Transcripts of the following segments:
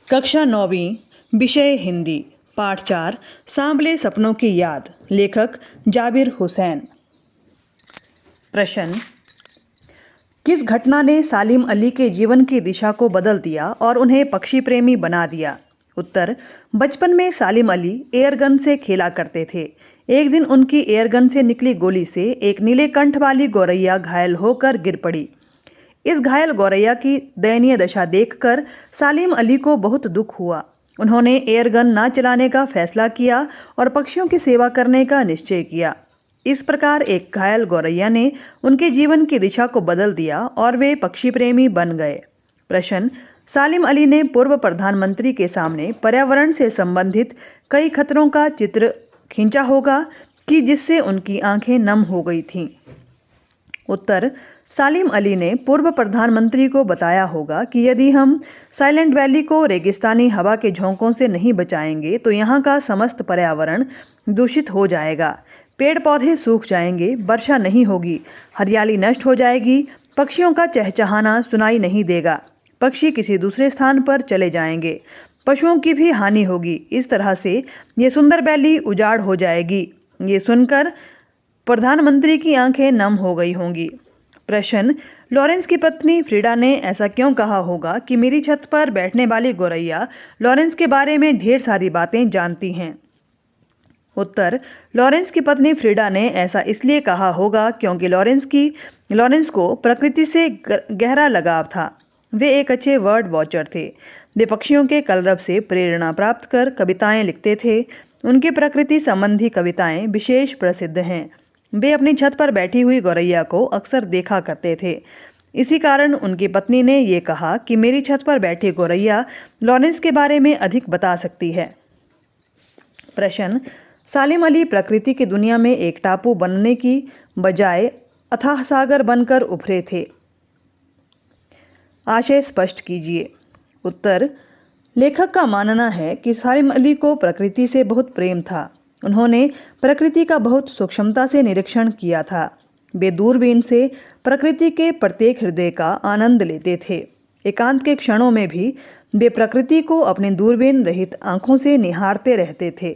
कक्षा 9वीं, विषय हिंदी, पाठ 4, सांबले सपनों की याद। लेखक जाबिर हुसैन। प्रश्न: किस घटना ने सालिम अली के जीवन की दिशा को बदल दिया और उन्हें पक्षी प्रेमी बना दिया? उत्तर: बचपन में सालिम अली एयरगन से खेला करते थे। एक दिन उनकी एयरगन से निकली गोली से एक नीले कंठ वाली गौरैया घायल होकर गिर पड़ी। इस घायल गौरैया की दयनीय दशा देखकर सालिम अली को बहुत दुख हुआ। उन्होंने एयरगन न चलाने का फैसला किया और पक्षियों की सेवा करने का निश्चय किया। इस प्रकार एक घायल गौरैया ने उनके जीवन की दिशा को बदल दिया और वे पक्षी प्रेमी बन गए। प्रश्न: सालिम अली ने पूर्व प्रधानमंत्री के सामने पर्यावरण से संबंधित कई खतरों का चित्र खींचा होगा कि जिससे उनकी आंखें नम हो गई थीं। उत्तर: सालिम अली ने पूर्व प्रधानमंत्री को बताया होगा कि यदि हम साइलेंट वैली को रेगिस्तानी हवा के झोंकों से नहीं बचाएंगे तो यहाँ का समस्त पर्यावरण दूषित हो जाएगा। पेड़ पौधे सूख जाएंगे, वर्षा नहीं होगी, हरियाली नष्ट हो जाएगी, पक्षियों का चहचहाना सुनाई नहीं देगा, पक्षी किसी दूसरे स्थान पर चले जाएंगे, पशुओं की भी हानि होगी। इस तरह से ये सुंदर वैली उजाड़ हो जाएगी। ये सुनकर प्रधानमंत्री की आंखें नम हो गई होंगी। प्रश्न: लॉरेंस की पत्नी फ्रीडा ने ऐसा क्यों कहा होगा कि मेरी छत पर बैठने वाली गौरैया लॉरेंस के बारे में ढेर सारी बातें जानती हैं? उत्तर: लॉरेंस की पत्नी फ्रीडा ने ऐसा इसलिए कहा होगा क्योंकि लॉरेंस को प्रकृति से गहरा लगाव था। वे एक अच्छे वर्ड वॉचर थे। वे पक्षियों के कलरव से प्रेरणा प्राप्त कर कविताएं लिखते थे। उनकी प्रकृति संबंधी कविताएं विशेष प्रसिद्ध हैं। वे अपनी छत पर बैठी हुई गौरैया को अक्सर देखा करते थे। इसी कारण उनकी पत्नी ने ये कहा कि मेरी छत पर बैठी गौरैया लॉरेंस के बारे में अधिक बता सकती है। प्रश्न: सालिम अली प्रकृति की दुनिया में एक टापू बनने की बजाय अथाह सागर बनकर उभरे थे। आशय स्पष्ट कीजिए। उत्तर: लेखक का मानना है कि सालिम अली को प्रकृति से बहुत प्रेम था। उन्होंने प्रकृति का बहुत सूक्ष्मता से निरीक्षण किया था। वे दूरबीन से प्रकृति के प्रत्येक हृदय का आनंद लेते थे। एकांत के क्षणों में भी वे प्रकृति को अपनी दूरबीन रहित आंखों से निहारते रहते थे।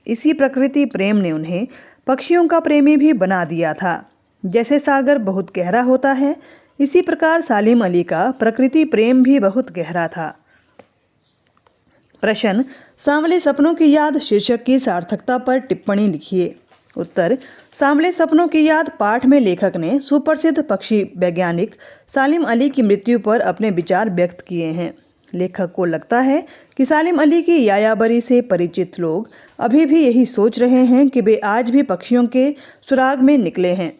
इसी प्रकृति प्रेम ने उन्हें पक्षियों का प्रेमी भी बना दिया था। जैसे सागर बहुत गहरा होता है, इसी प्रकार सालिम अली का प्रकृति प्रेम भी बहुत गहरा था। प्रश्न: सांवले सपनों की याद शीर्षक की सार्थकता पर टिप्पणी लिखिए। उत्तर: सांवले सपनों की याद पाठ में लेखक ने सुप्रसिद्ध पक्षी वैज्ञानिक सालिम अली की मृत्यु पर अपने विचार व्यक्त किए हैं। लेखक को लगता है कि सालिम अली की यायावरी से परिचित लोग अभी भी यही सोच रहे हैं कि वे आज भी पक्षियों के सुराग में निकले हैं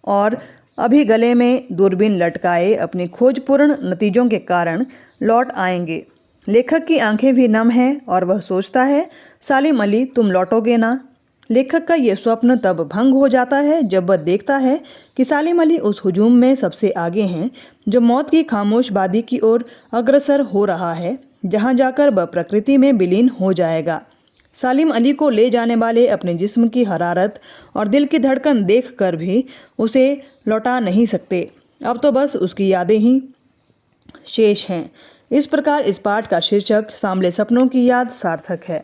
और अभी गले में दूरबीन लटकाए अपनी खोजपूर्ण नतीजों के कारण लौट आएंगे। लेखक की आंखें भी नम हैं और वह सोचता है, सालिम अली तुम लौटोगे ना? लेखक का ये स्वप्न तब भंग हो जाता है जब वह देखता है कि सालिम अली उस हुजूम में सबसे आगे हैं जो मौत की खामोश वादी की ओर अग्रसर हो रहा है, जहां जाकर वह प्रकृति में विलीन हो जाएगा। सालिम अली को ले जाने वाले अपने जिस्म की हरारत और दिल की धड़कन देखकर भी उसे लौटा नहीं सकते। अब तो बस उसकी यादें ही शेष हैं। इस प्रकार इस पाठ का शीर्षक सांवले सपनों की याद सार्थक है।